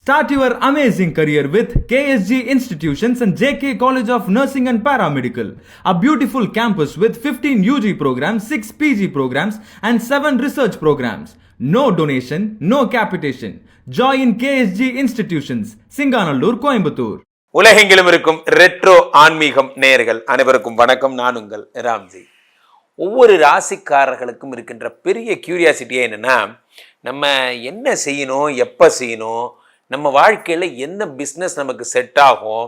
Start your amazing career with KSG Institutions and JK College of Nursing and Paramedical, a beautiful campus with 15 UG programs, 6 PG programs, and 7 research programs. No donation, no capitation. Join KSG Institutions, Singanallur, Coimbatore. உலகெங்கிலும் இருக்கும் retro ஆன்மீகம் நேயர்கள் அனைவருக்கும் வணக்கம். நான் உங்கள் ராம்ஜி. ஒவ்வொரு ராசிக்காரர்களுக்கும் இருக்கின்ற பெரிய கியூரியாசிட்டியே என்னென்னா, நம்ம என்ன செய்யணும், எப்போ செய்யணும், நம்ம வாழ்க்கையில் என்ன பிஸ்னஸ் நமக்கு செட் ஆகும்,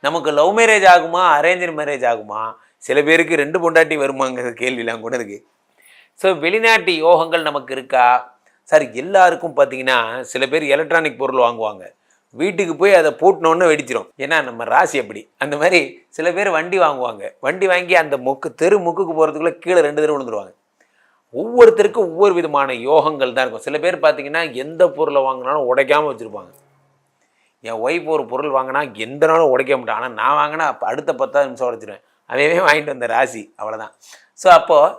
நமக்கு லவ் மேரேஜ் ஆகுமா, அரேஞ்சு மேரேஜ் ஆகுமா, சில பேருக்கு 2 பொண்டாட்டி வருமாங்கிற கேள்விலாம் கூட இருக்குது. ஸோ வெளிநாட்டு யோகங்கள் நமக்கு இருக்கா சார்? எல்லாருக்கும் பார்த்தீங்கன்னா சில பேர் எலக்ட்ரானிக் பொருள் வாங்குவாங்க, வீட்டுக்கு போய் அதை பூட்டினோன்னு வெடிச்சிடும். ஏன்னா நம்ம ராசி அப்படி. அந்த மாதிரி சில பேர் வண்டி வாங்குவாங்க, வண்டி வாங்கி அந்த தெரு முக்குக்கு போகிறதுக்குள்ளே கீழே 2 தடவை விழுந்துருவாங்க. ஒவ்வொருத்தருக்கும் ஒவ்வொரு விதமான யோகங்கள் தான் இருக்கும். சில பேர் பார்த்தீங்கன்னா எந்த பொருளை வாங்கினாலும் உடைக்காமல் வச்சுருப்பாங்க. என் ஒய்ஃப் ஒரு பொருள் வாங்கினா எந்த நாளும் உடைக்க மாட்டேன், ஆனால் நான் வாங்கினா அடுத்த 10 நிமிஷம் உடைச்சிடுவேன். அதையே வாங்கிட்டு வந்த ராசி, அவ்வளோதான். ஸோ அப்போது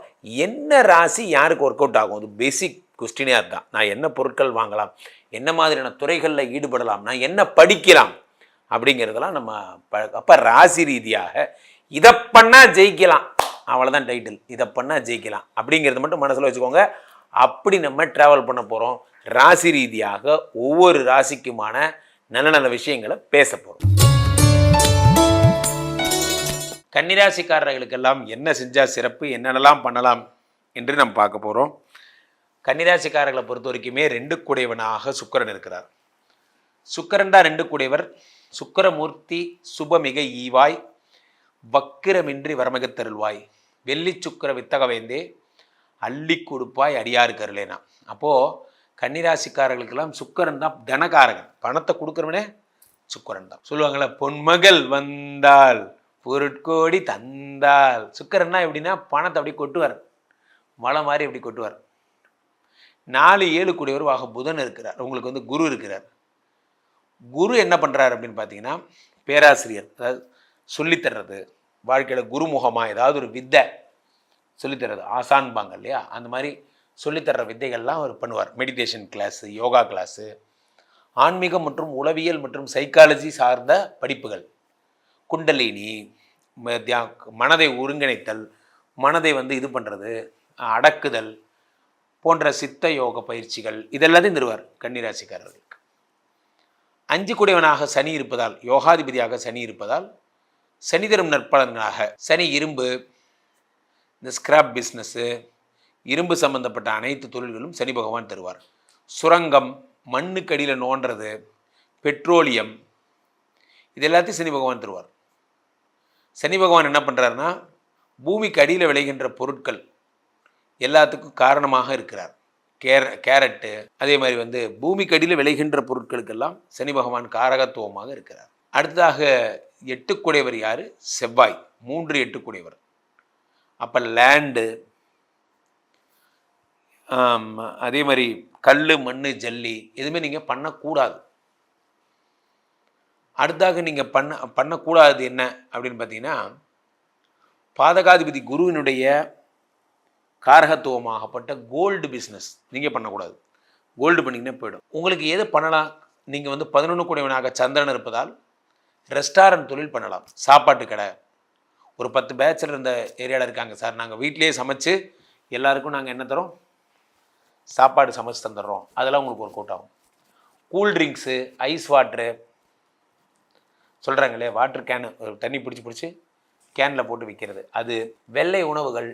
என்ன ராசி யாருக்கு ஒர்க் அவுட் ஆகும்? அது பேசிக் கொஸ்டினே அதுதான். நான் என்ன பொருட்கள் வாங்கலாம், என்ன மாதிரியான துறைகளில் ஈடுபடலாம், நான் என்ன படிக்கலாம் அப்படிங்கிறதெல்லாம் நம்ம அப்போ ராசி ரீதியாக இதை பண்ணால் ஜெயிக்கலாம், அவ்வளோதான் டைட்டில். இதை பண்ணால் ஜெயிக்கலாம் அப்படிங்கிறது மட்டும் மனசில் வச்சுக்கோங்க. அப்படி நம்ம ட்ராவல் பண்ண போகிறோம். ராசி ரீதியாக ஒவ்வொரு ராசிக்குமான நல்ல நல்ல விஷயங்களை பேச போகிறோம். கன்னிராசிக்காரர்களுக்கெல்லாம் என்ன செஞ்சால் சிறப்பு, என்னென்னலாம் பண்ணலாம் என்று நம்ம பார்க்க போகிறோம். கன்னிராசிக்காரர்களை பொறுத்த வரைக்குமே 2 கூடையவனாக சுக்கிரன் இருக்கிறார். சுக்கிரன் தான் 2 கூடையவர். சுக்கிரமூர்த்தி சுபமிக ஈவாய், வக்கிரமின்றி வரமிக தருள்வாய், வெள்ளி சுக்கிர வித்தகவேந்தே அள்ளி கொடுப்பாய் அடியாருக்கு அருளேனா. அப்போது கன்னிராசிக்காரர்களுக்கெல்லாம் சுக்கிரன் தான் தனகாரகன். பணத்தை கொடுக்குறவனே சுக்கிரன் தான். சொல்லுவாங்கள்ல, பொன்மகள் வந்தால் பொருட்கோடி தந்தால். சுக்கிரன்னா எப்படின்னா பணத்தை அப்படி கொட்டுவார், மழை மாதிரி அப்படி கொட்டுவார். 4 7 கூடியவர் ஆக புதன் இருக்கிறார். உங்களுக்கு வந்து குரு இருக்கிறார். குரு என்ன பண்ணுறாரு அப்படின்னு பார்த்தீங்கன்னா, பேராசிரியர், அதாவது சொல்லித்தர்றது, வாழ்க்கையில் குருமுகமாக ஏதாவது ஒரு வித்தை சொல்லித்தர்றது, ஆசான்பாங்க இல்லையா, அந்த மாதிரி சொல்லித்தர்ற வித்தைகள்லாம் அவர் பண்ணுவார். மெடிடேஷன் கிளாஸு, யோகா கிளாஸு, ஆன்மீகம் மற்றும் உளவியல் மற்றும் சைக்காலஜி சார்ந்த படிப்புகள், குண்டலினி, மனதை ஒருங்கிணைத்தல், மனதை வந்து இது பண்ணுறது, அடக்குதல் போன்ற சித்த யோக பயிற்சிகள் இதெல்லாத்தையும் தருவார் கன்னிராசிக்காரர்களுக்கு. 5 கூடையவனாக சனி இருப்பதால், யோகாதிபதியாக சனி இருப்பதால், சனி தரும் நற்பலன்களாக சனி இரும்பு, இந்த ஸ்கிராப் பிஸ்னஸ்ஸு, இரும்பு சம்பந்தப்பட்ட அனைத்து தொழில்களும் சனி பகவான் தருவார். சுரங்கம், மண்ணுக்கு அடியில் நோண்டுறது, பெட்ரோலியம், இது எல்லாத்தையும் சனி பகவான் தருவார். சனி பகவான் என்ன பண்ணுறாருன்னா, பூமிக்கு அடியில் விளைகின்ற பொருட்கள் எல்லாத்துக்கும் காரணமாக இருக்கிறார். கேரட்டு, அதே மாதிரி வந்து பூமிக்கு அடியில் விளைகின்ற பொருட்களுக்கெல்லாம் சனி பகவான் காரகத்துவமாக இருக்கிறார். அடுத்ததாக 8 கூடையவர் யார்? செவ்வாய். 3 8 கூடையவர். அப்போ லேண்டு, அதே மாதிரி கல், மண், ஜல்லி எதுவுமே நீங்கள் பண்ணக்கூடாது. அடுத்தாக நீங்கள் பண்ணக்கூடாது என்ன அப்படின்னு பார்த்தீங்கன்னா, பாதகாதிபதி குருவினுடைய காரகத்துவமாகப்பட்ட கோல்டு பிஸ்னஸ் நீங்கள் பண்ணக்கூடாது. கோல்டு பண்ணிங்கன்னா போயிடும். உங்களுக்கு எது பண்ணலாம்? நீங்கள் வந்து 11 கூடையவனாக சந்திரன் இருப்பதால் ரெஸ்டாரண்ட் தொழில் பண்ணலாம். சாப்பாட்டு கடை, ஒரு 10 பேச்சலர் இந்த ஏரியாவில் இருக்காங்க சார், நாங்கள் வீட்டிலேயே சமைச்சு எல்லாருக்கும் நாங்கள் என்ன தரோம், சாப்பாடு சமைச்சு தந்துடுறோம், அதெல்லாம் உங்களுக்கு ஒரு கூட்டம். கூல்ட்ரிங்க்ஸு, ஐஸ் வாட்ரு சொல்கிறாங்களே, வாட்ரு கேனு, ஒரு தண்ணி பிடிச்சி கேனில் போட்டு விற்கிறது, அது, வெள்ளை உணவுகள்,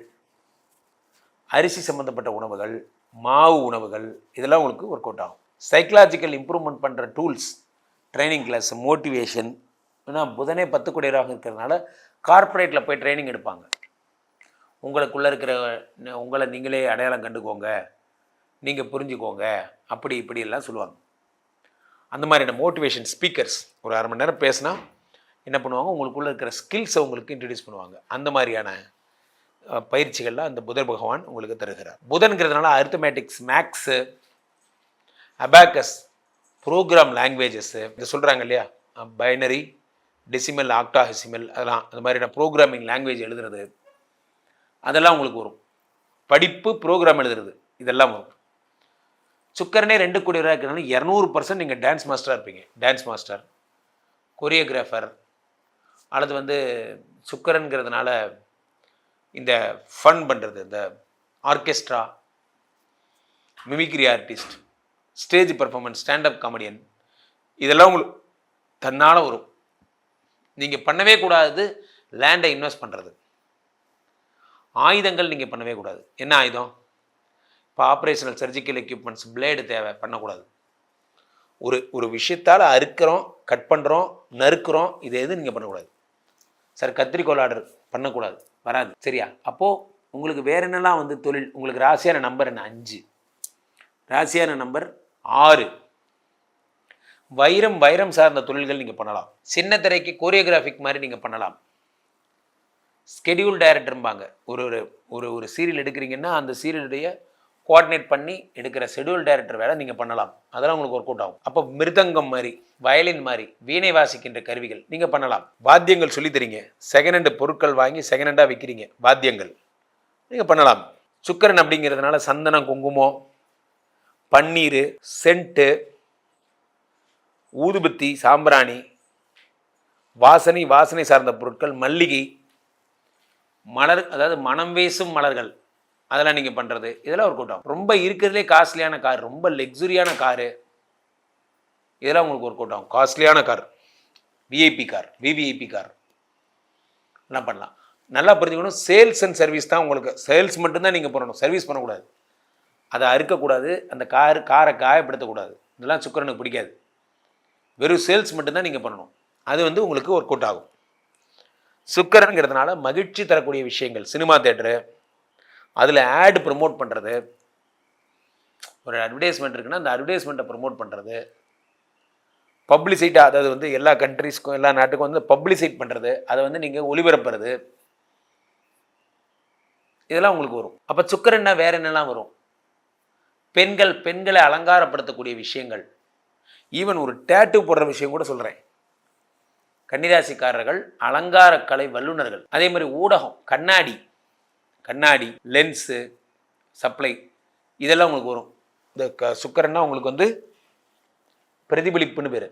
அரிசி சம்மந்தப்பட்ட உணவுகள், மாவு உணவுகள், இதெல்லாம் உங்களுக்கு ஒர்க் அவுட் ஆகும். சைக்கலாஜிக்கல் இம்ப்ரூவ்மெண்ட் பண்ணுற டூல்ஸ், ட்ரைனிங் கிளாஸ், மோட்டிவேஷன். ஏன்னா புதனே 10 கூடையராக இருக்கிறதுனால கார்ப்பரேட்டில் போய் ட்ரைனிங் எடுப்பாங்க. உங்களுக்குள்ளே இருக்கிற உங்களை நீங்களே அடையாளம் கண்டுக்கோங்க, நீங்கள் புரிஞ்சுக்கோங்க, அப்படி இப்படி எல்லாம் சொல்லுவாங்க. அந்த மாதிரியான மோட்டிவேஷன் ஸ்பீக்கர்ஸ் ஒரு 1/2 மணி நேரம் பேசினா என்ன பண்ணுவாங்க, உங்களுக்குள்ளே இருக்கிற ஸ்கில்ஸை உங்களுக்கு இன்ட்ரடியூஸ் பண்ணுவாங்க. அந்த மாதிரியான பயிற்சிகள்லாம் அந்த புதன் பகவான் உங்களுக்கு தருகிறார். புதன்கிறதுனால அரித்தமேட்டிக்ஸ், மேக்ஸு, அபாக்கஸ், ப்ரோக்ராம் லாங்குவேஜஸ்ஸு, இது சொல்கிறாங்க இல்லையா, பைனரி, டெசிமல், ஆக்டாஹெசிமல், அதெல்லாம் அந்த மாதிரியான ப்ரோக்ராமிங் லாங்குவேஜ் எழுதுறது, அதெல்லாம் உங்களுக்கு வரும். படிப்பு, ப்ரோக்ராம் எழுதுறது, இதெல்லாம் வரும். சுக்கரனே 2 கூடியவராக இருக்கிறனால 200% நீங்கள் டான்ஸ் மாஸ்டராக இருப்பீங்க. டான்ஸ் மாஸ்டர், கொரியோகிராஃபர், அல்லது சுக்கரன்கிறதுனால இந்த ஃபன் பண்ணுறது, இந்த orchestra, mimicry artist, stage performance, standup comedian, இதெல்லாம் உங்களுக்கு தன்னால் வரும். நீங்கள் பண்ணவே கூடாது லேண்டை இன்வெஸ்ட் பண்ணுறது. ஆயுதங்கள் நீங்கள் பண்ணவே கூடாது. என்ன ஆயுதம்? இப்போ ஆப்ரேஷனல் சர்ஜிக்கல் எக்யூப்மெண்ட்ஸ், பிளேடு தேவை, பண்ணக்கூடாது. ஒரு விஷயத்தால் அறுக்கிறோம், கட் பண்ணுறோம், நறுக்கிறோம், இது எதுவும் நீங்கள் பண்ணக்கூடாது. சார் கத்திரிக்கோள் ஆர்டர் பண்ணக்கூடாது, வராது. சரியா? அப்போது உங்களுக்கு வேறு என்னெல்லாம் தொழில், உங்களுக்கு ராசியான நம்பர் என்ன? 5. ராசியான நம்பர் 6. வைரம் சார்ந்த தொழில்கள் நீங்கள் பண்ணலாம். சின்ன திரைக்கு கோரியோகிராஃபிக் மாதிரி நீங்கள் பண்ணலாம். ஸ்கெடியூல் டைரக்டர்ம்பாங்க. ஒரு சீரியல் எடுக்கிறீங்கன்னா அந்த சீரியலுடைய கோஆர்டினேட் பண்ணி எடுக்கிற ஷெடியூல் டைரக்டர் வேலை நீங்கள் பண்ணலாம். அதெல்லாம் உங்களுக்கு ஒர்க் அவுட் ஆகும். அப்போ மிருதங்கம் மாதிரி, வயலின் மாதிரி, வீணை வாசிக்கின்ற கருவிகள் நீங்கள் பண்ணலாம். வாத்தியங்கள் சொல்லித் தரீங்க, செகண்ட் ஹேண்டு பொருட்கள் வாங்கி செகண்ட் ஹேண்டாக விற்கிறீங்க, வாத்தியங்கள் நீங்கள் பண்ணலாம். சுக்கரன் அப்படிங்கிறதுனால சந்தனம், குங்குமம், பன்னீர், சென்ட்டு, ஊதுபத்தி, சாம்பிராணி, வாசனை சார்ந்த பொருட்கள், மல்லிகை, மலர், அதாவது மனம் வீசும் மலர்கள், அதெல்லாம் நீங்கள் பண்ணுறது, இதெல்லாம் ஒரு கூட்டம். ரொம்ப இருக்கிறதுலே காஸ்ட்லியான கார், ரொம்ப லக்ஸுரியான காரு, இதெல்லாம் உங்களுக்கு ஒர்க் அவுட் ஆகும். காஸ்ட்லியான car, VIP car, VVIP car எல்லாம் பண்ணலாம். நல்லா புரிஞ்சுக்கணும், சேல்ஸ் அண்ட் சர்வீஸ் தான் உங்களுக்கு. சேல்ஸ் மட்டும்தான் நீங்கள் பண்ணணும், சர்வீஸ் பண்ணக்கூடாது. அதை அறுக்கக்கூடாது, அந்த காரை காயப்படுத்தக்கூடாது. இதெல்லாம் சுக்கரனுக்கு பிடிக்காது. வெறும் சேல்ஸ் மட்டும்தான் நீங்கள் பண்ணணும். அது உங்களுக்கு ஒர்க் அவுட் ஆகும். சுக்கரனுங்கிறதுனால மகிழ்ச்சி தரக்கூடிய விஷயங்கள், சினிமா தேட்டரு, அதில் ஆடு ப்ரமோட் பண்ணுறது, ஒரு அட்வர்டைஸ்மெண்ட் இருக்குன்னா அந்த அட்வர்டைஸ்மெண்ட்டை ப்ரமோட் பண்ணுறது, பப்ளிசிட்டி, அதாவது எல்லா கண்ட்ரீஸ்க்கும் எல்லா நாட்டுக்கும் பப்ளிசிட் பண்ணுறது, அதை நீங்கள் ஒளிபரப்புறது, இதெல்லாம் உங்களுக்கு வரும். அப்போ சுக்கரன்னா வேறு என்னெல்லாம் வரும்? பெண்களை அலங்காரப்படுத்தக்கூடிய விஷயங்கள், ஈவன் ஒரு டேட்டு போடுற விஷயம் கூட சொல்கிறேன். கன்னிராசிக்காரர்கள் அலங்கார கலை வல்லுநர்கள். அதே மாதிரி ஊடகம், கண்ணாடி, லென்ஸு, சப்ளை, இதெல்லாம் உங்களுக்கு வரும். இந்த சுக்கரன்னா உங்களுக்கு பிரதிபலிப்புன்னு பேர்.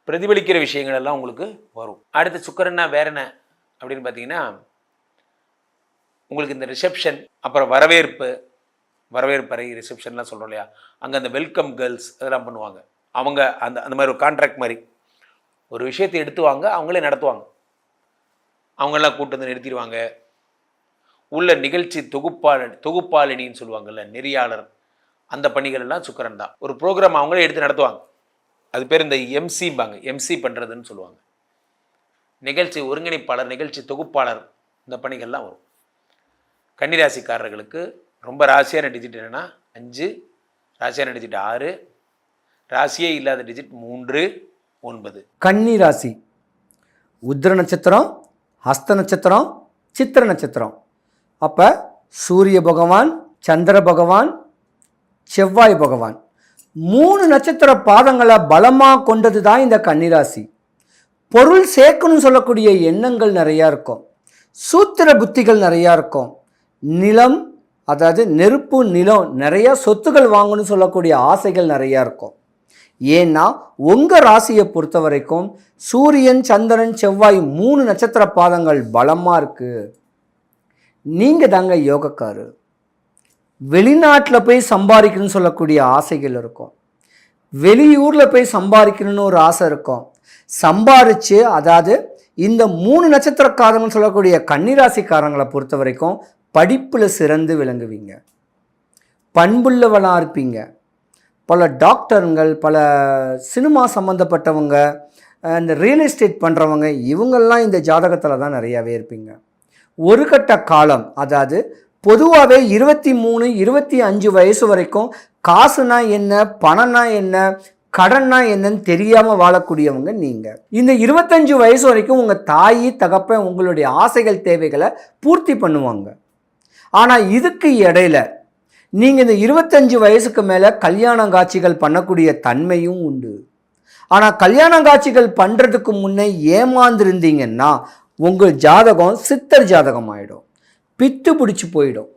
பிரதிபலிக்கிற விஷயங்கள் எல்லாம் உங்களுக்கு வரும். அடுத்து சுக்கரன்னா வேற என்ன அப்படின்னு பார்த்தீங்கன்னா, உங்களுக்கு இந்த ரிசப்ஷன், அப்புறம் வரவேற்பறை, ரிசப்ஷன்லாம் சொல்கிறோம் இல்லையா, அங்கே அந்த வெல்கம் கேர்ள்ஸ் அதெல்லாம் பண்ணுவாங்க. அவங்க அந்த மாதிரி ஒரு கான்ட்ராக்ட் மாதிரி ஒரு விஷயத்தை எடுத்துவாங்க, அவங்களே நடத்துவாங்க. அவங்கெல்லாம் கூட்டு நிறுத்திடுவாங்க. உள்ள நிகழ்ச்சி தொகுப்பாளினின்னு சொல்லுவாங்கள்ல, நெறியாளர், அந்த பணிகள் எல்லாம் சுக்கரன் தான். ஒரு ப்ரோக்ராம் அவங்களே எடுத்து நடத்துவாங்க. அது பேர் இந்த எம்சிம்பாங்க, எம்சி பண்ணுறதுன்னு சொல்லுவாங்க. நிகழ்ச்சி ஒருங்கிணைப்பாளர், நிகழ்ச்சி தொகுப்பாளர், இந்த பணிகள்லாம் வரும். கன்னிராசிக்காரர்களுக்கு ரொம்ப ராசியான டிஜிட் என்னென்னா 5, ராசியான டிஜிட் 6, ராசியே இல்லாத டிஜிட் 3, 9. கன்னி ராசி உத்திர நட்சத்திரம், ஹஸ்த நட்சத்திரம், சித்திர நட்சத்திரம். அப்போ சூரிய பகவான், சந்திர பகவான், செவ்வாய் பகவான் 3 நட்சத்திர பாதங்களை பலமாக கொண்டது தான் இந்த கன்னிராசி. பொருள் சேர்க்கணும்னு சொல்லக்கூடிய எண்ணங்கள் நிறையா இருக்கும். சூத்திர புத்திகள் நிறையா இருக்கும். நிலம், அதாவது நெருப்பு, நிலம், நிறையா சொத்துக்கள் வாங்கணும்னு சொல்லக்கூடிய ஆசைகள் நிறையா இருக்கும். ஏன்னா உங்கள் ராசியை பொறுத்த வரைக்கும் சூரியன், சந்திரன், செவ்வாய் 3 நட்சத்திர பாதங்கள் பலமாக இருக்குது. நீங்கள் தாங்க யோகக்காரு. வெளிநாட்டில் போய் சம்பாதிக்கணும்னு சொல்லக்கூடிய ஆசைகள் இருக்கும். வெளியூரில் போய் சம்பாதிக்கணும்னு ஒரு ஆசை இருக்கும். சம்பாதிச்சு, அதாவது இந்த 3 நட்சத்திரக்காரங்கன்னு சொல்லக்கூடிய கன்னிராசிக்காரங்களை பொறுத்த வரைக்கும் படிப்பில் சிறந்து விளங்குவீங்க, பண்புள்ளவனாக இருப்பீங்க. பல டாக்டருங்கள், பல சினிமா சம்மந்தப்பட்டவங்க, இந்த ரியல் எஸ்டேட் பண்ணுறவங்க, இவங்கெல்லாம் இந்த ஜாதகத்தில் தான் நிறையாவே இருப்பீங்க. ஒரு கட்ட காலம், அதாவது பொதுவாகவே 23, 25 வயசு வரைக்கும் காசுனா என்ன, பணம்னா என்ன, கடன்னா என்னன்னு தெரியாமல் வாழக்கூடியவங்க நீங்கள். இந்த 25 வயசு வரைக்கும் உங்கள் தாய், தகப்பன் உங்களுடைய ஆசைகள், தேவைகளை பூர்த்தி பண்ணுவாங்க. ஆனால் இதுக்கு இடையில நீங்கள் இந்த 25 வயசுக்கு மேலே கல்யாண காட்சிகள் பண்ணக்கூடிய தன்மையும் உண்டு. ஆனால் கல்யாண காட்சிகள் பண்ணுறதுக்கு முன்னே ஏமாந்துருந்தீங்கன்னா உங்கள் ஜாதகம் சித்தர் ஜாதகம் ஆகிடும், பித்து பிடிச்சி போயிடும்.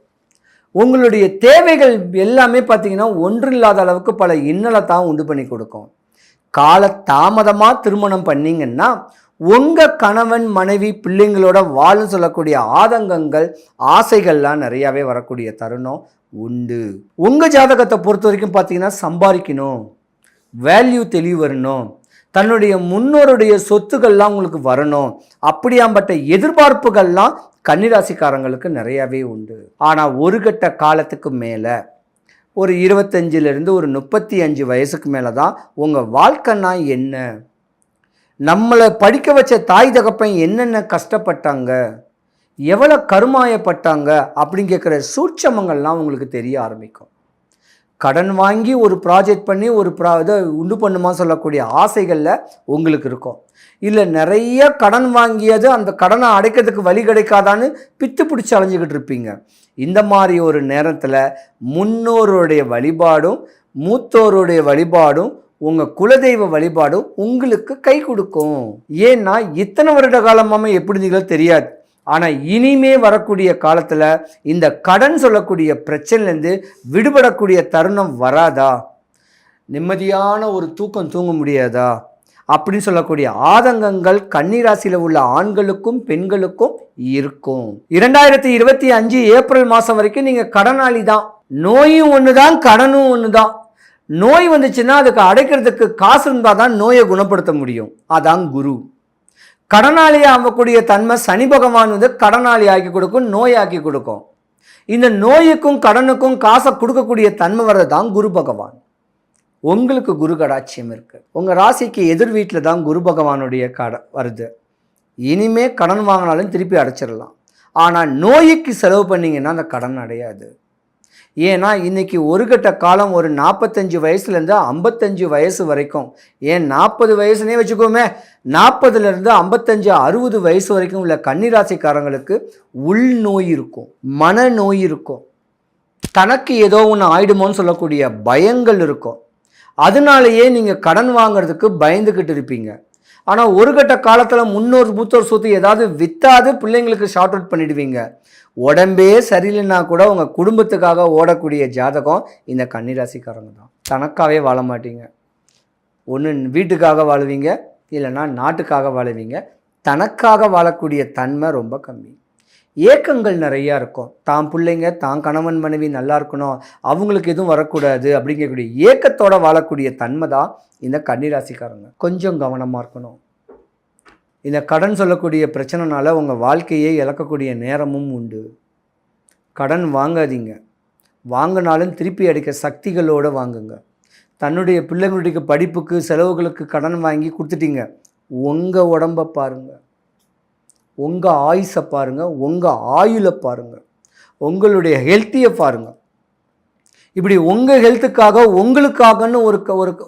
உங்களுடைய தேவைகள் எல்லாமே பார்த்தீங்கன்னா ஒன்றில்லாத அளவுக்கு பல இன்னலை தான் உண்டு பண்ணி கொடுக்கும். கால தாமதமாக திருமணம் பண்ணீங்கன்னா உங்கள் கணவன் மனைவி பிள்ளைங்களோட வாழும் சொல்லக்கூடிய ஆதங்கங்கள் ஆசைகள்லாம் நிறையாவே வரக்கூடிய தருணம் உண்டு. உங்கள் ஜாதகத்தை பொறுத்த வரைக்கும் பார்த்தீங்கன்னா சம்பாதிக்கணும், வேல்யூ தெளிவு வரணும், தன்னுடைய முன்னோருடைய சொத்துக்கள்லாம் உங்களுக்கு வரணும், அப்படியாம்பட்ட எதிர்பார்ப்புகள்லாம் கன்னிராசிக்காரங்களுக்கு நிறையாவே உண்டு. ஆனால் ஒரு கட்ட காலத்துக்கு மேலே ஒரு 25லேருந்து ஒரு 35 வயசுக்கு மேலே தான் உங்கள் வாழ்க்கைன்னா என்ன, நம்மளை படிக்க வச்ச தாய் தகப்பன் என்னென்ன கஷ்டப்பட்டாங்க, எவ்வளோ கருமாயப்பட்டாங்க அப்படின்னு கேட்குற சூட்சமங்கள்லாம் உங்களுக்கு தெரிய ஆரம்பிக்கும். கடன் வாங்கி ஒரு ப்ராஜெக்ட் பண்ணி ஒரு இதை உண்டு பண்ணுமா சொல்லக்கூடிய ஆசைகளில் உங்களுக்கு இருக்கும். இல்லை நிறைய கடன் வாங்கியது அந்த கடனை அடைக்கிறதுக்கு வழி கிடைக்காதான்னு பித்து பிடிச்சி அலைஞ்சிக்கிட்டு இருப்பீங்க. இந்த மாதிரி ஒரு நேரத்தில் முன்னோருடைய வழிபாடும் மூத்தோருடைய வழிபாடும் உங்கள் குலதெய்வ வழிபாடும் உங்களுக்கு கை கொடுக்கும். ஏன்னா இத்தனை வருட காலமாம எப்படி நீங்களோ தெரியாது. ஆனால் இனிமே வரக்கூடிய காலத்தில் இந்த கடன் சொல்லக்கூடிய பிரச்சனைலேருந்து விடுபடக்கூடிய தருணம் வராதா, நிம்மதியான ஒரு தூக்கம் தூங்க முடியாதா அப்படின்னு சொல்லக்கூடிய ஆதங்கங்கள் கன்னிராசியில் உள்ள ஆண்களுக்கும் பெண்களுக்கும் இருக்கும். 2025 ஏப்ரல் மாதம் வரைக்கும் நீங்கள் கடனாளி தான். நோயும் ஒன்று தான், கடனும் ஒன்று தான். நோய் வந்துச்சுன்னா அதுக்கு அடைக்கிறதுக்கு காசு இருந்தால் தான் நோயை குணப்படுத்த முடியும். அதான் குரு. கடனாளி ஆகக்கூடிய தன்மை சனி பகவான் வந்து கடனாளி ஆக்கி கொடுக்கும், நோயாக்கி கொடுக்கும். இந்த நோய்க்கும் கடனுக்கும் காசை கொடுக்கக்கூடிய தன்மை வர்றது தான் குரு பகவான். உங்களுக்கு குரு கடாட்சியம் இருக்கு. உங்கள் ராசிக்கு எதிர் வீட்டில் தான் குரு பகவானுடைய வருது. இனிமே கடன் வாங்கினாலும் திருப்பி அடைச்சிடலாம். ஆனால் நோய்க்கு செலவு பண்ணிங்கன்னா அந்த கடன் அடையாது. ஏன்னா இன்றைக்கி ஒரு கட்ட காலம் ஒரு 45 வயசுலேருந்து 55 வயசு வரைக்கும், ஏன் 40 வயசுனே வச்சுக்கோமே, 40லேருந்து 55 60 வயசு வரைக்கும் உள்ள கன்னிராசிக்காரங்களுக்கு உள்நோய் இருக்கும், மனநோய் இருக்கும், தனக்கு ஏதோ ஒன்று ஆயிடுமோன்னு சொல்லக்கூடிய பயங்கள் இருக்கும். அதனாலேயே நீங்கள் கடன் வாங்கிறதுக்கு பயந்துக்கிட்டு இருப்பீங்க. ஆனால் ஒரு கட்ட காலத்தில் மூத்தோர் சொத்து ஏதாவது விற்றாது பிள்ளைங்களுக்கு ஷார்ட் அவுட் பண்ணிடுவீங்க. உடம்பே சரியில்லைன்னா கூட உங்கள் குடும்பத்துக்காக ஓடக்கூடிய ஜாதகம் இந்த கன்னிராசிக்காரங்க தான். தனக்காகவே வாழ மாட்டீங்க. ஒன்று வீட்டுக்காக வாழுவீங்க, இல்லைன்னா நாட்டுக்காக வாழுவீங்க. தனக்காக வாழக்கூடிய தன்மை ரொம்ப கம்மி. ஏக்கங்கள் நிறையா இருக்கும். தான் பிள்ளைங்க தான் கணவன் மனைவி நல்லா இருக்கணும், அவங்களுக்கு எதுவும் வரக்கூடாது அப்படிங்கக்கூடிய ஏக்கத்தோடு வாழக்கூடிய தன்மை தான் இந்த கன்னிராசிக்காரங்க. கொஞ்சம் கவனமாக இருக்கணும். இந்த கடன் சொல்லக்கூடிய பிரச்சனைனால உங்கள் வாழ்க்கையை இழக்கக்கூடிய நேரமும் உண்டு. கடன் வாங்காதீங்க. வாங்கினாலும் திருப்பி அடிக்க சக்திகளோடு வாங்குங்க. தன்னுடைய பிள்ளைங்களுடைய படிப்புக்கு செலவுகளுக்கு கடன் வாங்கி கொடுத்துட்டீங்க. உங்கள் உடம்பை பாருங்கள், உங்கள் ஆயுசை பாருங்கள், உங்கள் ஆயுளை பாருங்கள், உங்களுடைய ஹெல்த்தியை பாருங்கள். இப்படி உங்கள் ஹெல்த்துக்காக உங்களுக்காகன்னு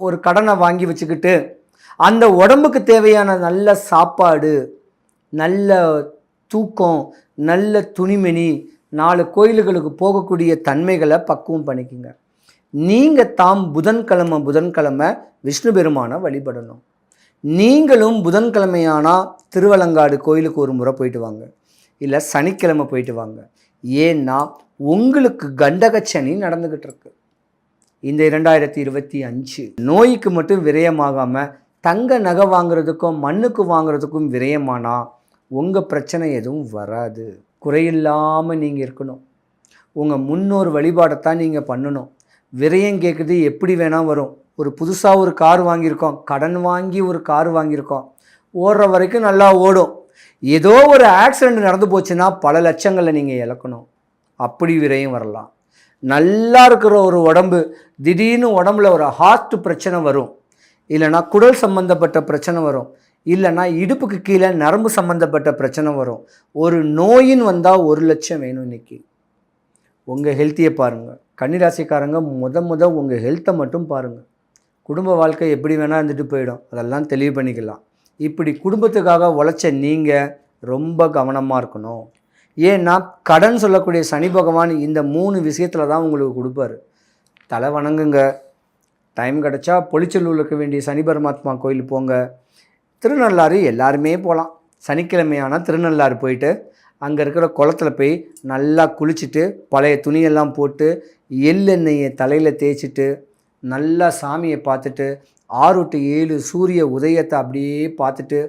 ஒரு கடனை வாங்கி வச்சுக்கிட்டு அந்த உடம்புக்கு தேவையான நல்ல சாப்பாடு, நல்ல தூக்கம், நல்ல துணிமணி, 4 கோயில்களுக்கு போகக்கூடிய தன்மைகளை பக்குவம் பண்ணிக்கோங்க. நீங்கள் தாம் புதன்கிழமை விஷ்ணு பெருமானை வழிபடணும். நீங்களும் புதன்கிழமையானால் திருவலங்காடு கோயிலுக்கு ஒரு முறை போயிட்டு வாங்க, இல்லை சனிக்கிழமை போயிட்டு வாங்க. ஏன்னா உங்களுக்கு கண்டகச்சனி நடந்துக்கிட்டு இருக்கு. இந்த 2025 நோய்க்கு மட்டும் விரயமாகாமல் தங்க நகை வாங்குறதுக்கும் மண்ணுக்கு வாங்குறதுக்கும் விரயமானா உங்கள் பிரச்சனை எதுவும் வராது. குறையில்லாமல் நீங்கள் இருக்கணும். உங்கள் முன்னோர் வழிபாடைத்தான் நீங்கள் பண்ணணும். விரயம் கேட்குறது எப்படி வேணால் வரும். ஒரு புதுசாக ஒரு கார் வாங்கியிருக்கோம், கடன் வாங்கி ஒரு கார் வாங்கியிருக்கோம், ஓடுற வரைக்கும் நல்லா ஓடும். ஏதோ ஒரு ஆக்சிடெண்ட் நடந்து போச்சுன்னா பல லட்சங்களில் நீங்கள் இழக்கணும். அப்படி விரயம் வரலாம். நல்லா இருக்கிற ஒரு உடம்பு திடீர்னு உடம்புல ஒரு ஹார்ட் பிரச்சனை வரும், இல்லைனா குடல் சம்பந்தப்பட்ட பிரச்சனை வரும், இல்லைனா இடுப்புக்கு கீழே நரம்பு சம்பந்தப்பட்ட பிரச்சனை வரும். ஒரு நோயின்னு வந்தால் 1 லட்சம் வேணும். இன்றைக்கி உங்கள் ஹெல்த்தியை பாருங்கள். கன்னிராசிக்காரங்க உங்கள் ஹெல்த்தை மட்டும் பாருங்கள். குடும்ப வாழ்க்கை எப்படி வேணால் இருந்துட்டு போயிடும், அதெல்லாம் தெளிவு பண்ணிக்கலாம். இப்படி குடும்பத்துக்காக உழைச்ச நீங்கள் ரொம்ப கவனமாக இருக்கணும். ஏன்னா கடன் சொல்லக்கூடிய சனி பகவான் இந்த 3 விஷயத்தில் தான் உங்களுக்கு கொடுப்பாரு. தலை வணங்குங்க. டைம் கிடச்சா பொலிச்சலூரில் இருக்க வேண்டிய சனி பரமாத்மா கோயில் போங்க. திருநள்ளாறு எல்லாருமே போகலாம். சனிக்கிழமையான திருநள்ளாறு போயிட்டு அங்கே இருக்கிற குளத்துல போய் நல்லா குளிச்சுட்டு பழைய துணியெல்லாம் போட்டு எள்ளெண்ணெயை தலையில் தேய்ச்சிட்டு நல்லா சாமியை பார்த்துட்டு 6 to 7 சூரிய உதயத்தை அப்படியே பார்த்துட்டு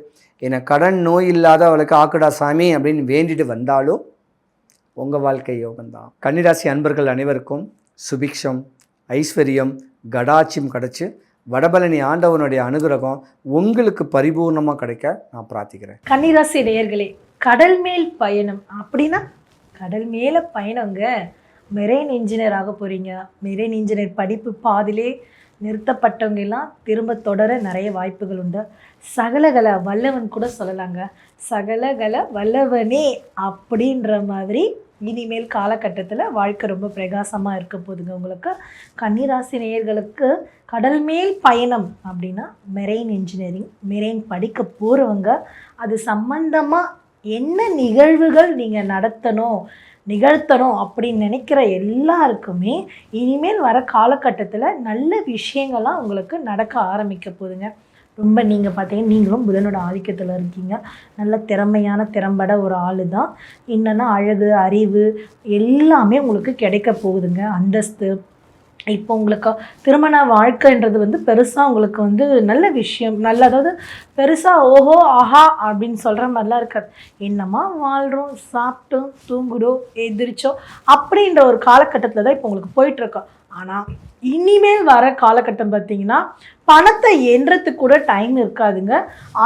என்னை கடன் நோய் இல்லாத அவளுக்கு ஆக்குடா சாமி அப்படின்னு வேண்டிட்டு வந்தாலும் உங்கள் வாழ்க்கை யோகம்தான். கன்னிராசி அன்பர்கள் அனைவருக்கும் சுபிக்ஷம், ஐஸ்வர்யம், கடாட்சியம் கிடச்சி வடபழனி ஆண்டவனுடைய அனுகிரகம் உங்களுக்கு பரிபூர்ணமாக கிடைக்க நான் பிரார்த்திக்கிறேன். கன்னிராசி நேயர்களே, கடல் மேல் பயணம் அப்படின்னா கடல் மேலே பயணங்க. மெரெயின் இன்ஜினியர் ஆக போகிறீங்க. மெரெயின் இன்ஜினியர் படிப்பு பாதிலே நிறுத்தப்பட்டவங்க எல்லாம் திரும்ப தொடர நிறைய வாய்ப்புகள் உண்டு. சகலகல வல்லவன் கூட சொல்லலாங்க. சகலகல வல்லவனே அப்படின்ற மாதிரி இனிமேல் காலகட்டத்தில் வாழ்க்கை ரொம்ப பிரகாசமாக இருக்க போகுதுங்க. உங்களுக்கு கன்னிராசி நேயர்களுக்கு கடல் மேல் பயணம் அப்படின்னா மெரெயின் இன்ஜினியரிங், மெரெயின் படிக்க போகிறவங்க அது சம்பந்தமாக என்ன நிகழ்வுகள் நீங்கள் நிகழ்த்தணும் அப்படின்னு நினைக்கிற எல்லாருக்குமே இனிமேல் வர காலகட்டத்தில் நல்ல விஷயங்கள்லாம் உங்களுக்கு நடக்க ஆரம்பிக்க போகுதுங்க. ரொம்ப நீங்கள் பார்த்தீங்கன்னா நீங்களும் புதனோட ஆதிக்கத்தில் இருக்கீங்க. நல்ல திறம்பட ஒரு ஆள் தான். என்னென்னா அழகு, அறிவு எல்லாமே உங்களுக்கு கிடைக்க போகுதுங்க. அந்தஸ்து. இப்போ உங்களுக்கு திருமண வாழ்க்கைன்றது வந்து பெருசாக உங்களுக்கு வந்து நல்ல விஷயம், அதாவது பெருசாக ஓஹோ ஆஹா அப்படின்னு சொல்கிற மாதிரிலாம் இருக்காது. என்னம்மா வாழ்கிறோம், சாப்பிட்டோம், தூங்குடோம், எதிர்ச்சோம் அப்படின்ற ஒரு காலகட்டத்தில் தான் இப்போ உங்களுக்கு போயிட்டுருக்கோம். ஆனால் இனிமேல் வர காலகட்டம் பார்த்தீங்கன்னா பணத்தை எண்றதுக்கு கூட டைம் இருக்காதுங்க.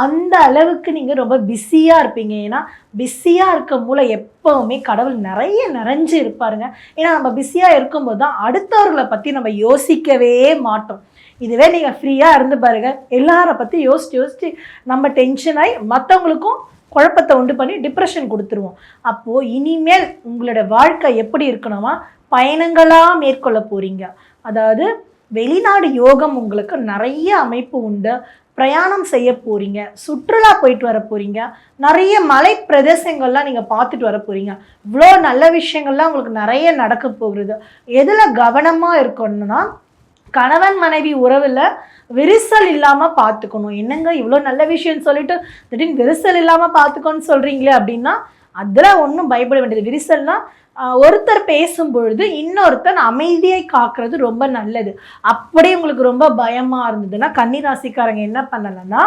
அந்த அளவுக்கு நீங்கள் ரொம்ப பிஸியாக இருப்பீங்க. ஏன்னா பிஸியாக இருக்க மூலம் எப்போவுமே கடவுள் நிறைஞ்சு இருப்பாருங்க. ஏன்னா நம்ம பிஸியாக இருக்கும்போது தான் அடுத்தவர்களை பற்றி நம்ம யோசிக்கவே மாட்டோம். இதுவே நீங்கள் ஃப்ரீயாக இருந்து பாருங்கள், எல்லாரை பற்றி யோசிச்சு நம்ம டென்ஷன் ஆகி மற்றவங்களுக்கும் குழப்பத்தை உண்டு பண்ணி டிப்ரெஷன் கொடுத்துருவோம். அப்போது இனிமேல் உங்களோட வாழ்க்கை எப்படி இருக்கணுமா, பயணங்களாக மேற்கொள்ள போகிறீங்க. அதாவது வெளிநாடு யோகம் உங்களுக்கு நிறைய அமைப்பு உண்டு. பிரயாணம் செய்ய போகிறீங்க, சுற்றுலா போயிட்டு வர போகிறீங்க, நிறைய மலை பிரதேசங்கள்லாம் நீங்கள் பார்த்துட்டு வர போகிறீங்க. இவ்வளோ நல்ல விஷயங்கள்லாம் உங்களுக்கு நிறைய நடக்க போகிறது. எதில் கவனமாக இருக்கணும்னா கணவன் மனைவி உறவில் விரிசல் இல்லாமல் பார்த்துக்கணும். என்னங்க இவ்வளோ நல்ல விஷயம்னு சொல்லிட்டு திடீர்னு விரிசல் இல்லாமல் பார்த்துக்கோன்னு சொல்கிறீங்களே அப்படின்னா அதில் ஒன்றும் பயப்பட வேண்டியது. விரிசல்னால் ஒருத்தர் பேசும் பொழுது இன்னொருத்தர் அமைதியை காக்கிறது ரொம்ப நல்லது. அப்படியே உங்களுக்கு ரொம்ப பயமாக இருந்ததுன்னா கன்னிராசிக்காரங்க என்ன பண்ணலைன்னா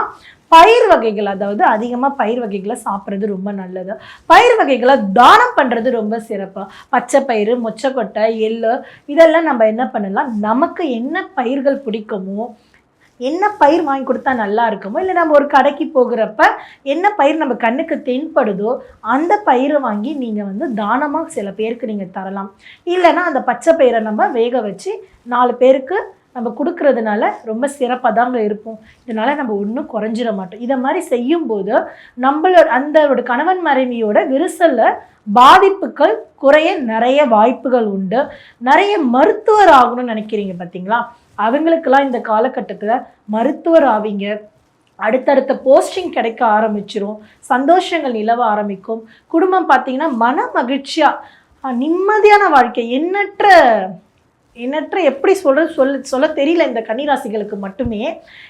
பயிர் வகைகள், அதாவது அதிகமாக பயிர் வகைகளை சாப்பிட்றது ரொம்ப நல்லது. பயிர் வகைகளை தானம் பண்ணுறது ரொம்ப சிறப்பு. பச்சை பயிறு, மொச்சக்கொட்டை, எள்ளு இதெல்லாம் நம்ம என்ன பண்ணலாம், நமக்கு என்ன பயிர்கள் பிடிக்குமோ, என்ன பயிர் வாங்கி கொடுத்தா நல்லா இருக்குமோ, இல்லை நம்ம ஒரு கடைக்கு போகிறப்ப என்ன பயிர் நம்ம கண்ணுக்கு தென்படுதோ அந்த பயிரை வாங்கி நீங்கள் வந்து தானமாக சில பேருக்கு நீங்கள் தரலாம். இல்லைன்னா அந்த பச்சை பயிரை நம்ம வேக வச்சு 4 பேருக்கு நம்ம கொடுக்கறதுனால ரொம்ப சிறப்பாக தாங்க இருப்போம். இதனால் நம்ம ஒன்றும் குறைஞ்சிட மாட்டோம். இதை மாதிரி செய்யும்போது நம்மளோட அந்த கணவன் மனைவியோட விரிசலில் பாதிப்புகள் குறைய நிறைய வாய்ப்புகள் உண்டு. நிறைய மருத்துவர் ஆகணும்னு நினைக்கிறீங்க பார்த்தீங்களா, அவங்களுக்கெல்லாம் இந்த காலகட்டத்தில் மருத்துவர் ஆவீங்க. அடுத்தடுத்த போஸ்டிங் கிடைக்க ஆரம்பிச்சிரும். சந்தோஷங்கள் நிலவ ஆரம்பிக்கும். குடும்பம் பார்த்தீங்கன்னா மன மகிழ்ச்சியாக நிம்மதியான வாழ்க்கை, எண்ணற்ற எப்படி சொல்ல தெரியல இந்த கன்னிராசிகளுக்கு மட்டுமே.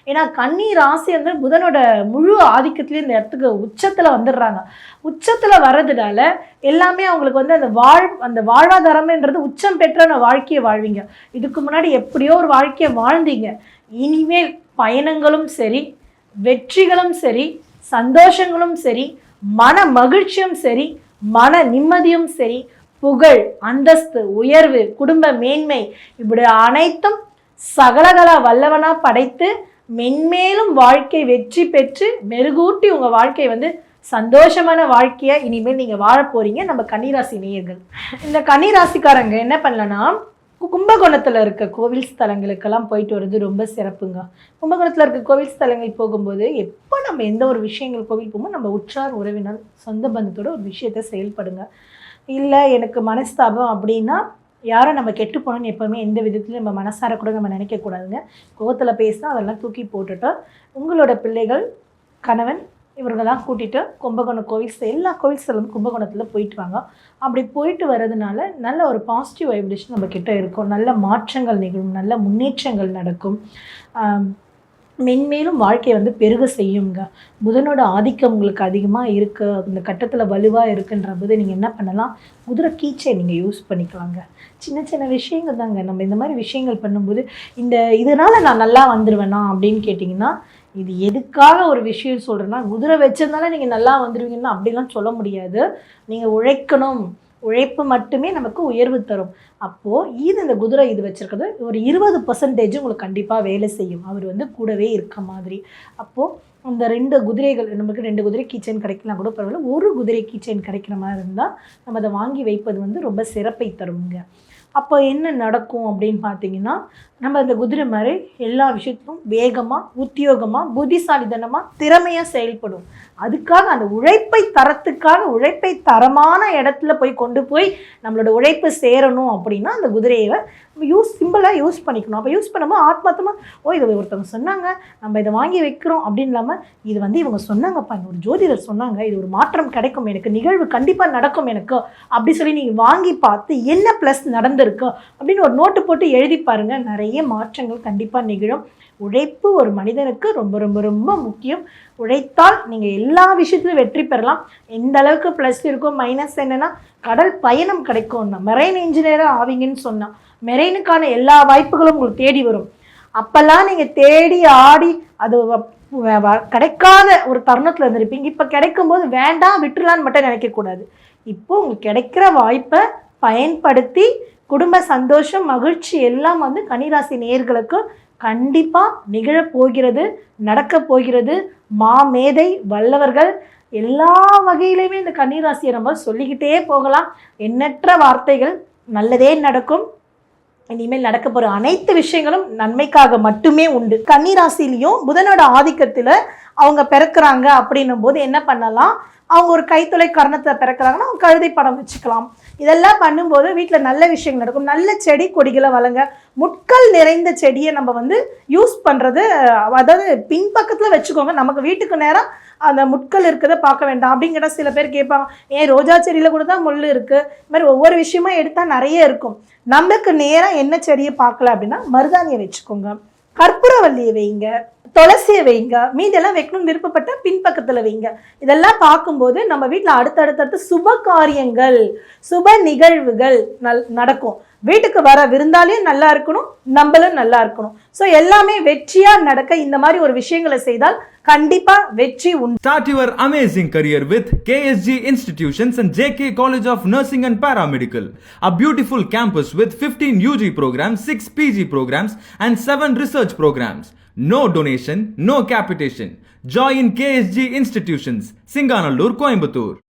ஏன்னா கன்னிராசி வந்து புதனோட முழு ஆதிக்கத்துலேயே இந்த இடத்துக்கு உச்சத்தில் வந்துடுறாங்க. உச்சத்தில் வர்றதுனால எல்லாமே அவங்களுக்கு வந்து அந்த வாழ்வாதாரம்ன்றது உச்சம் பெற்ற வாழ்க்கையை வாழ்வீங்க. இதுக்கு முன்னாடி எப்படியோ ஒரு வாழ்க்கையை வாழ்ந்தீங்க. இனிமேல் பயணங்களும் சரி, வெற்றிகளும் சரி, சந்தோஷங்களும் சரி, மன மகிழ்ச்சியும் சரி, மன நிம்மதியும் சரி, புகழ், அந்தஸ்து, உயர்வு, குடும்ப மேன்மை இப்படி அனைத்தும் சகலகல வல்லவனா படைத்து மென்மேலும் வாழ்க்கை வெற்றி பெற்று மெருகூட்டி உங்கள் வாழ்க்கை வந்து சந்தோஷமான வாழ்க்கையை இனிமேல் நீங்கள் வாழ போகிறீங்க. நம்ம கன்னிராசி நேயர்கள், இந்த கன்னிராசிக்காரங்க என்ன பண்ணலன்னா கும்பகோணத்தில் இருக்க கோவில் ஸ்தலங்களுக்கெல்லாம் போயிட்டு வர்றது ரொம்ப சிறப்புங்க. கும்பகோணத்தில் இருக்க கோவில் ஸ்தலங்கள் போகும்போது எப்போ நம்ம எந்த ஒரு விஷயங்கள் கோவில் போகும்போது நம்ம உற்றார் உறவினர் சொந்த பந்தத்தோட ஒரு விஷயத்தை செயல்படுங்க. இல்லை எனக்கு மனஸ்தாபம் அப்படின்னா யாரை நம்ம கெட்டு போகணும்னு எப்போவுமே எந்த விதத்துலையும் நம்ம மனசார கூட நம்ம நினைக்கக்கூடாதுங்க. கோவத்தில் பேசினா அதெல்லாம் தூக்கி போட்டுட்டு உங்களோட பிள்ளைகள், கணவன் இவர்களெல்லாம் கூட்டிகிட்டு கும்பகோணம் எல்லா கோவில் ஸ்தலமும் கும்பகோணத்தில் போயிட்டு வாங்க. அப்படி போயிட்டு வர்றதுனால நல்ல ஒரு பாசிட்டிவ் வைப்ரேஷன் நம்ம கிட்ட இருக்கும். நல்ல மாற்றங்கள் நிகழும், நல்ல முன்னேற்றங்கள் நடக்கும். மென்மேலும் வாழ்க்கையை வந்து பெருக செய்யுங்க. புதனோட ஆதிக்கம் உங்களுக்கு அதிகமாக இருக்கு, அந்த கட்டத்தில் வலுவாக இருக்குன்ற போது நீங்கள் என்ன பண்ணலாம், குதிரை கீச்சை நீங்கள் யூஸ் பண்ணிக்கலாங்க. சின்ன சின்ன விஷயங்கள் தாங்க. நம்ம இந்த மாதிரி விஷயங்கள் பண்ணும்போது இதனால் நான் நல்லா வந்துடுவேனா அப்படின்னு கேட்டிங்கன்னா, இது எதுக்காக ஒரு விஷயம் சொல்கிறேன்னா, குதிரை வச்சதுனால நீங்கள் நல்லா வந்துடுவீங்கன்னா அப்படிலாம் சொல்ல முடியாது. நீங்கள் உழைக்கணும், உழைப்பு மட்டுமே நமக்கு உயர்வு தரும். அப்போது இந்த குதிரை வச்சுருக்கிறது ஒரு 20% உங்களுக்கு கண்டிப்பாக வேலை செய்யும். அவர் வந்து கூடவே இருக்க மாதிரி. அப்போது அந்த 2 குதிரைகள், நமக்கு 2 குதிரை கீச்செயின் கிடைக்கலாம் கூட பரவாயில்ல, ஒரு குதிரை கீச்செயின் கிடைக்கிற மாதிரி இருந்தால் நம்ம அதை வாங்கி வைப்பது வந்து ரொம்ப சிறப்பை தருங்க. அப்போ என்ன நடக்கும் அப்படின்னு பார்த்தீங்கன்னா, நம்ம அந்த குதிரை மாதிரி எல்லா விஷயத்துக்கும் வேகமாக, உத்தியோகமாக, புத்திசாலித்தனமாக, திறமையாக செயல்படும். அதுக்காக அந்த உழைப்பை தரமான இடத்துல கொண்டு போய் நம்மளோட உழைப்பு சேரணும் அப்படின்னா அந்த குதிரையை சிம்பிளாக யூஸ் பண்ணிக்கணும். அப்போ யூஸ் பண்ணும்போது ஆத்மார்த்தமாக இதை ஒருத்தவங்க சொன்னாங்க, நம்ம இதை வாங்கி வைக்கிறோம் அப்படின்னு இல்லாமல், இது வந்து இவங்க சொன்னாங்கப்பா, ஒரு ஜோதிடர் சொன்னாங்க, இது ஒரு மாற்றம் கிடைக்கும் எனக்கு, நிகழ்வு கண்டிப்பாக நடக்கும் எனக்கு அப்படி சொல்லி நீங்கள் வாங்கி பார்த்து என்ன ப்ளஸ் நடந்திருக்கு அப்படின்னு ஒரு நோட்டு போட்டு எழுதி பாருங்கள். நிறைய மாற்றங்கள் கண்டிப்பாக நிகழும். உழைப்பு ஒரு மனிதனுக்கு ரொம்ப ரொம்ப ரொம்ப முக்கியம். உழைத்தால் நீங்கள் எல்லா விஷயத்துலையும் வெற்றி பெறலாம். எந்த அளவுக்கு ப்ளஸ் இருக்கும், மைனஸ் என்னென்னா கடல் பயணம் கிடைக்கும். மெரைன் இன்ஜினியராக ஆவீங்கன்னு சொன்னால் மெரைனுக்கான எல்லா வாய்ப்புகளும் உங்களுக்கு தேடி வரும். அப்போல்லாம் நீங்கள் தேடி ஆடி அது கிடைக்காத ஒரு தருணத்தில் இருந்திருப்பீங்க. இப்போ கிடைக்கும்போது வேண்டாம் விட்டுலான்னு மட்டும் நினைக்கக்கூடாது. இப்போது உங்களுக்கு கிடைக்கிற வாய்ப்பை பயன்படுத்தி குடும்ப சந்தோஷம், மகிழ்ச்சி எல்லாம் வந்து கன்னிராசி நேயர்களுக்கு கண்டிப்பாக நிகழப்போகிறது, நடக்க போகிறது. மாமேதை வல்லவர்கள் எல்லா வகையிலையுமே இந்த கன்னிராசியை நம்ம சொல்லிக்கிட்டே போகலாம். எண்ணற்ற வார்த்தைகள், நல்லதே நடக்கும். இனிமேல் நடக்க போகிற அனைத்து விஷயங்களும் நன்மைக்காக மட்டுமே உண்டு. கன்னிராசிலையும் புதனோட ஆதிக்கத்தில் அவங்க பிறக்கிறாங்க அப்படின்னும் போது என்ன பண்ணலாம், அவங்க ஒரு கைத்தொலை கரணத்தை பிறக்கிறாங்கன்னா அவங்க கழுதை படம் வச்சுக்கலாம். இதெல்லாம் பண்ணும்போது வீட்டில் நல்ல விஷயங்கள் நடக்கும். நல்ல செடி கொடிகளை வளங்க. முட்கள் நிறைந்த செடியை நம்ம வந்து யூஸ் பண்ணுறது, அதாவது பின்பக்கத்தில் வச்சுக்கோங்க. நமக்கு வீட்டுக்கு நேரம் அந்த முட்கள் இருக்கிறத பார்க்க வேண்டாம் அப்படிங்கிற சில பேர் கேட்பாங்க, ஏன் ரோஜா செடியில் கூட தான் முள் இருக்குது, இது மாதிரி ஒவ்வொரு விஷயமா எடுத்தால் நிறைய இருக்கும். நம்மளுக்கு நேரம் என்ன செடியை பார்க்கல அப்படின்னா மருதாணியை வச்சுக்கோங்க, கற்பூரவல்லியை வைங்க, துளசியை வைங்க, மீதெல்லாம் வைக்கணும்னு விருப்பப்பட்ட பின்பக்கத்தில் வைங்க. இதெல்லாம் பார்க்கும்போது நம்ம வீட்டில் அடுத்தடுத்து சுப காரியங்கள், சுப நிகழ்வுகள் நடக்கும். வீட்டுக்கு வர விருந்தாலையும் நல்லா இருக்கணும், நம்மளும் நல்லா இருக்கணும். ஸோ எல்லாமே வெற்றியாக நடக்க இந்த மாதிரி ஒரு விஷயங்களை செய்தால் கண்டிப்பா வெற்றி உண்டு. Start your amazing career with KSG Institutions and JK College of Nursing and Paramedical. A beautiful campus with 15 UG programs, 6 PG programs and 7 research programs. No donation, no capitation. Join KSG Institutions, Singanallur, Coimbatore.